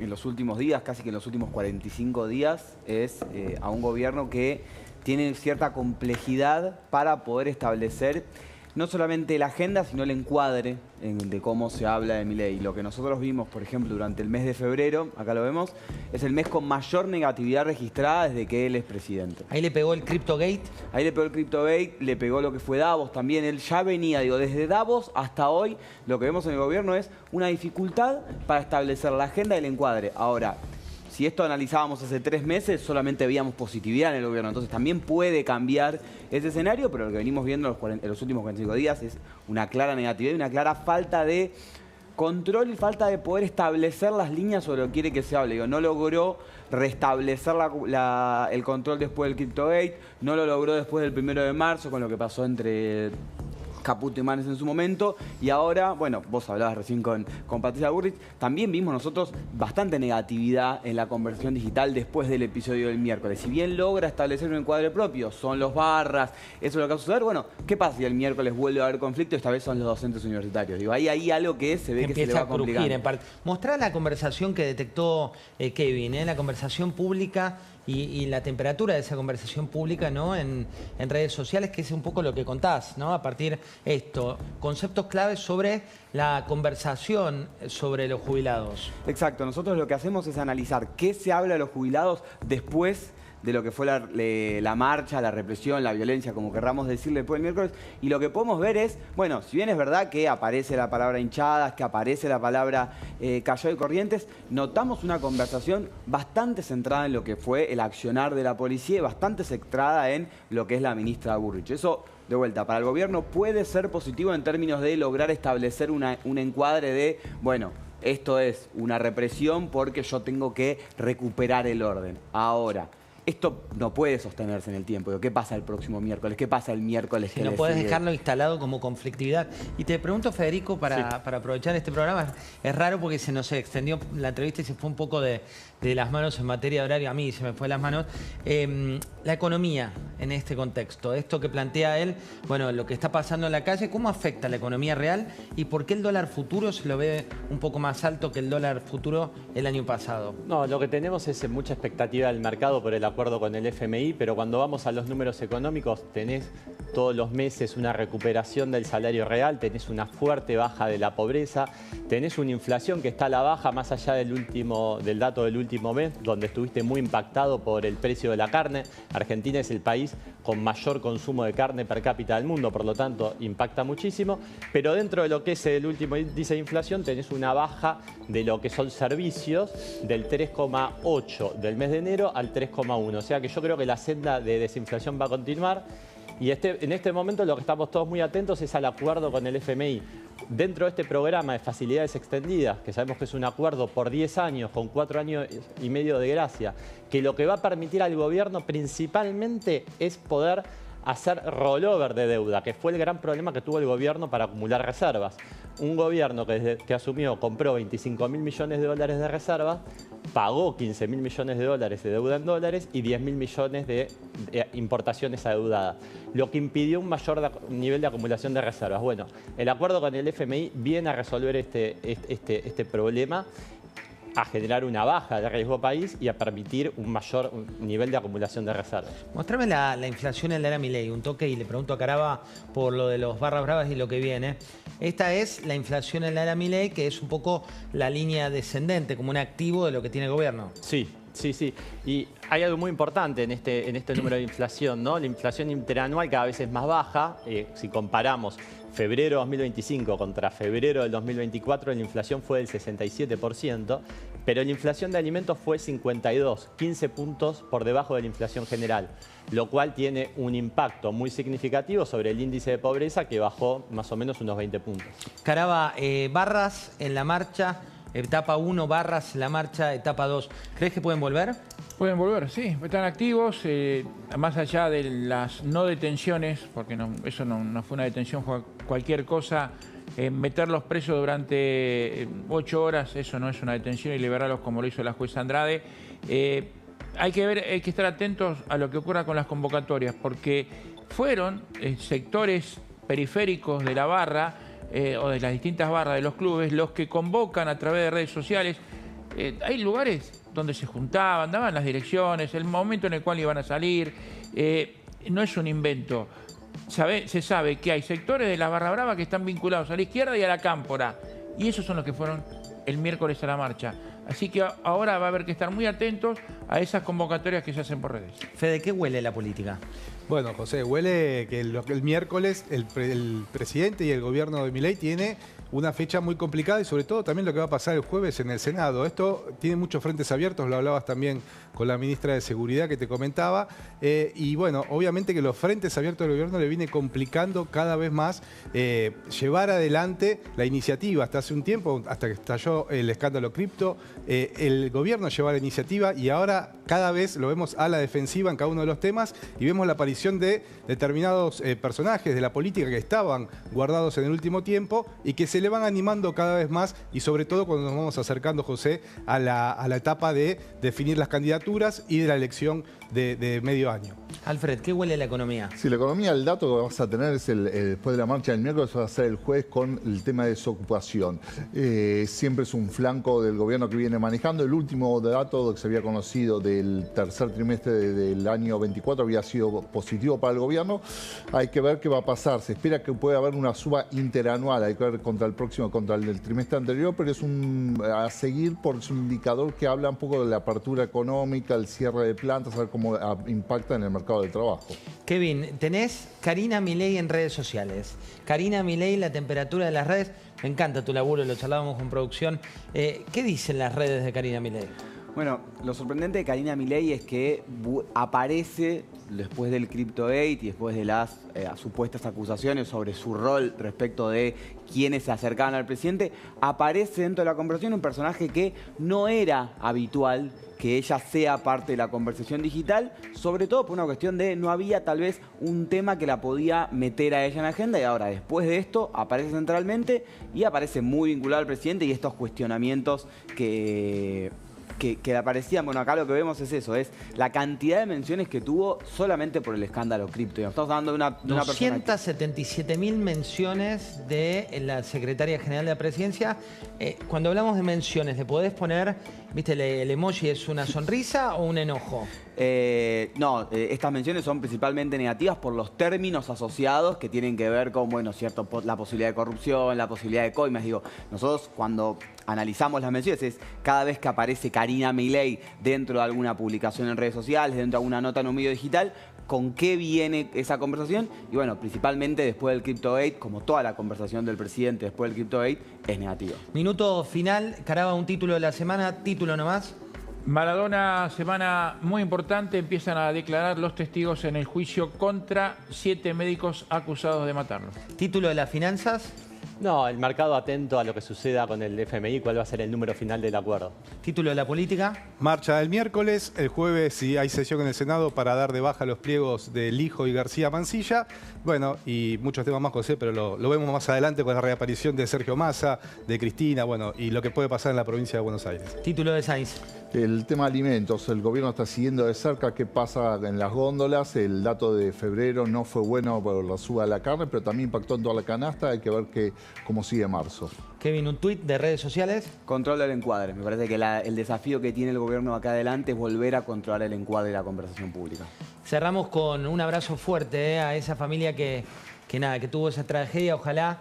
en los últimos días, casi que en los últimos 45 días, es a un gobierno que tiene cierta complejidad para poder establecer no solamente la agenda, sino el encuadre de cómo se habla de Milei. Lo que nosotros vimos, por ejemplo, durante el mes de febrero, acá lo vemos, es el mes con mayor negatividad registrada desde que él es presidente. Ahí le pegó el CryptoGate. Ahí le pegó el CryptoGate, le pegó lo que fue Davos también. Él ya venía, digo, desde Davos hasta hoy, lo que vemos en el gobierno es una dificultad para establecer la agenda y el encuadre. Ahora, si esto analizábamos hace 3 meses, solamente veíamos positividad en el gobierno. Entonces también puede cambiar ese escenario, pero lo que venimos viendo en los últimos 45 días es una clara negatividad y una clara falta de control y falta de poder establecer las líneas sobre lo que quiere que se hable. Digo, no logró restablecer el control después del CryptoGate, no lo logró después del 1 de marzo con lo que pasó entre Caputo y Manes en su momento, y ahora, bueno, vos hablabas recién con Patricia Bullrich, también vimos nosotros bastante negatividad en la conversación digital después del episodio del miércoles. Si bien logra establecer un encuadre propio, son los barras, eso es lo que va a suceder, bueno, ¿qué pasa si el miércoles vuelve a haber conflicto? Esta vez son los docentes universitarios. Digo, ahí algo que se ve que se le va complicando. En parte. Mostrá la conversación que detectó Kevin, la conversación pública y la temperatura de esa conversación pública, ¿no? en redes sociales, que es un poco lo que contás, ¿no? A partir de esto, conceptos claves sobre la conversación sobre los jubilados. Exacto, nosotros lo que hacemos es analizar qué se habla de los jubilados después de lo que fue la marcha, la represión, la violencia, como querramos decirle después del miércoles. Y lo que podemos ver es, bueno, si bien es verdad que aparece la palabra hinchadas, que aparece la palabra Callao y Corrientes, notamos una conversación bastante centrada en lo que fue el accionar de la policía y bastante centrada en lo que es la ministra Bullrich. Eso, de vuelta, para el gobierno puede ser positivo en términos de lograr establecer un encuadre de, bueno, esto es una represión porque yo tengo que recuperar el orden. Ahora, esto no puede sostenerse en el tiempo. ¿Qué pasa el próximo miércoles? ¿Qué pasa el miércoles? Si no puedes dejarlo instalado como conflictividad. Y te pregunto, Federico, para aprovechar este programa, es raro porque se nos extendió la entrevista y se fue un poco de las manos en materia de horario. A mí se me fue de las manos. La economía en este contexto, esto que plantea él, bueno, lo que está pasando en la calle, ¿cómo afecta a la economía real? ¿Y por qué el dólar futuro se lo ve un poco más alto que el dólar futuro el año pasado? No, lo que tenemos es mucha expectativa del mercado por el acuerdo con el FMI, pero cuando vamos a los números económicos tenés todos los meses una recuperación del salario real, tenés una fuerte baja de la pobreza, tenés una inflación que está a la baja más allá del dato del último mes, donde estuviste muy impactado por el precio de la carne. Argentina es el país con mayor consumo de carne per cápita del mundo, por lo tanto impacta muchísimo, pero dentro de lo que es el último índice de inflación tenés una baja de lo que son servicios del 3,8 del mes de enero al 3,1. O sea que yo creo que la senda de desinflación va a continuar y en este momento lo que estamos todos muy atentos es al acuerdo con el FMI. Dentro de este programa de facilidades extendidas, que sabemos que es un acuerdo por 10 años, con 4 años y medio de gracia, que lo que va a permitir al gobierno principalmente es poder hacer rollover de deuda, que fue el gran problema que tuvo el gobierno para acumular reservas. Un gobierno que desde que asumió compró 25.000 millones de dólares de reservas, pagó 15.000 millones de dólares de deuda en dólares y 10.000 millones de importaciones adeudadas, lo que impidió un mayor nivel de acumulación de reservas. Bueno, el acuerdo con el FMI viene a resolver este problema, a generar una baja de riesgo país y a permitir un mayor nivel de acumulación de reservas. Mostrame la inflación en la era Milei, un toque, y le pregunto a Caraba por lo de los barras bravas y lo que viene. Esta es la inflación en la era Milei, que es un poco la línea descendente, como un activo de lo que tiene el gobierno. Sí. Y hay algo muy importante en este número de inflación, ¿no? La inflación interanual cada vez es más baja. Si comparamos febrero de 2025 contra febrero del 2024, la inflación fue del 67%, pero la inflación de alimentos fue 52, 15 puntos por debajo de la inflación general, lo cual tiene un impacto muy significativo sobre el índice de pobreza, que bajó más o menos unos 20 puntos. Caraba, barras en la marcha. Etapa 1, barras, la marcha, etapa 2. ¿Crees que pueden volver? Pueden volver, sí. Están activos, más allá de las no detenciones, porque eso no fue una detención, fue cualquier cosa. Meterlos presos durante 8 horas, eso no es una detención, y liberarlos como lo hizo la jueza Andrade. Hay que estar atentos a lo que ocurra con las convocatorias, porque fueron sectores periféricos de la barra, o de las distintas barras de los clubes, los que convocan a través de redes sociales. hay lugares donde se juntaban, daban las direcciones, el momento en el cual iban a salir. No es un invento. Se sabe que hay sectores de la Barra Brava que están vinculados a la izquierda y a la Cámpora. Y esos son los que fueron el miércoles a la marcha. Así que ahora va a haber que estar muy atentos a esas convocatorias que se hacen por redes. Fede, ¿qué huele la política? Bueno, José, huele que el miércoles el presidente y el gobierno de Milei tiene una fecha muy complicada y sobre todo también lo que va a pasar el jueves en el Senado. Esto tiene muchos frentes abiertos, lo hablabas también con la ministra de Seguridad que te comentaba. Y bueno, obviamente que los frentes abiertos del gobierno le viene complicando cada vez más llevar adelante la iniciativa. Hasta hace un tiempo, hasta que estalló el escándalo cripto, el gobierno llevaba la iniciativa y ahora cada vez lo vemos a la defensiva en cada uno de los temas y vemos la aparición de determinados personajes de la política que estaban guardados en el último tiempo y que se le van animando cada vez más y sobre todo cuando nos vamos acercando, José, a la etapa de definir las candidaturas y de la elección de medio año. Alfred, ¿qué huele la economía? Sí, la economía, el dato que vas a tener es después de la marcha del miércoles, va a ser el jueves con el tema de desocupación. Siempre es un flanco del gobierno que viene manejando. El último dato que se había conocido del tercer trimestre del año 24 había sido positivo para el gobierno. Hay que ver qué va a pasar. Se espera que pueda haber una suba interanual. Hay que ver contra el trimestre anterior, pero es a seguir porque es un indicador que habla un poco de la apertura económica, el cierre de plantas, a ver cómo impacta en el mercado del trabajo. Kevin, tenés Karina Milei en redes sociales. Karina Milei, la temperatura de las redes. Me encanta tu laburo, lo charlábamos con producción. ¿Qué dicen las redes de Karina Milei? Bueno, lo sorprendente de Karina Milei es que aparece después del CryptoGate y después de las supuestas acusaciones sobre su rol respecto de quienes se acercaban al presidente, aparece dentro de la conversación un personaje que no era habitual que ella sea parte de la conversación digital, sobre todo por una cuestión de no había tal vez un tema que la podía meter a ella en la agenda y ahora después de esto aparece centralmente y aparece muy vinculado al presidente y estos cuestionamientos que le aparecían. Bueno, acá lo que vemos es eso, es la cantidad de menciones que tuvo solamente por el escándalo cripto. Estamos hablando de una persona... 277.000 menciones de la secretaria general de la presidencia. Cuando hablamos de menciones, ¿le podés poner, viste, el emoji es una sonrisa o un enojo? No, estas menciones son principalmente negativas por los términos asociados que tienen que ver con, bueno, cierto, la posibilidad de corrupción, la posibilidad de coimas. Digo, nosotros cuando analizamos las menciones es cada vez que aparece Karina Milei dentro de alguna publicación en redes sociales, dentro de alguna nota en un medio digital, con qué viene esa conversación. Y bueno, principalmente después del CryptoGate, como toda la conversación del presidente después del CryptoGate, es negativa. Minuto final, Caraba, un título de la semana, título nomás. Maradona, semana muy importante, empiezan a declarar los testigos en el juicio contra 7 médicos acusados de matarlo. Título de las finanzas. No, el mercado atento a lo que suceda con el FMI, cuál va a ser el número final del acuerdo. Título de la política. Marcha del miércoles, el jueves sí hay sesión en el Senado para dar de baja los pliegos de Lijo y García Mansilla. Bueno, y muchos temas más, José, pero lo vemos más adelante con la reaparición de Sergio Massa, de Cristina, bueno, y lo que puede pasar en la provincia de Buenos Aires. Título de Sainz. El tema alimentos, el gobierno está siguiendo de cerca qué pasa en las góndolas. El dato de febrero no fue bueno por la suba de la carne, pero también impactó en toda la canasta. Hay que ver cómo sigue marzo. Kevin, un tuit de redes sociales. Controla el encuadre. Me parece que el desafío que tiene el gobierno acá adelante es volver a controlar el encuadre de la conversación pública. Cerramos con un abrazo fuerte a esa familia que tuvo esa tragedia. Ojalá